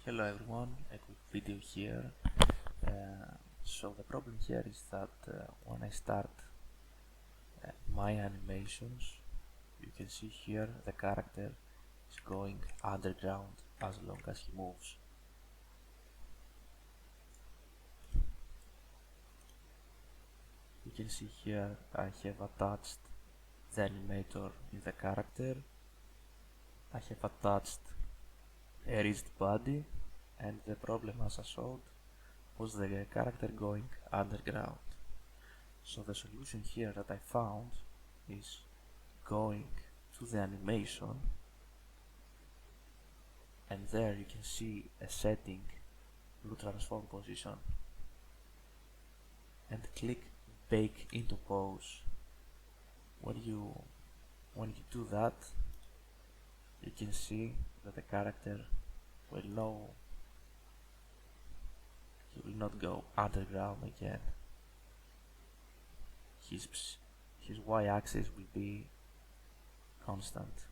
Hello everyone, a quick video here. So the problem here is that when I start my animations, you can see here the character is going underground as long as he moves. You can see here I have attached the animator in the character. I have attached a wrist body, and the problem, as I showed, was the character going underground. So the solution here that I found is going to the animation, and there you can see a setting, blue transform position, and click bake into pose. When you do that, you can see that the character will not go underground again. His y-axis will be constant.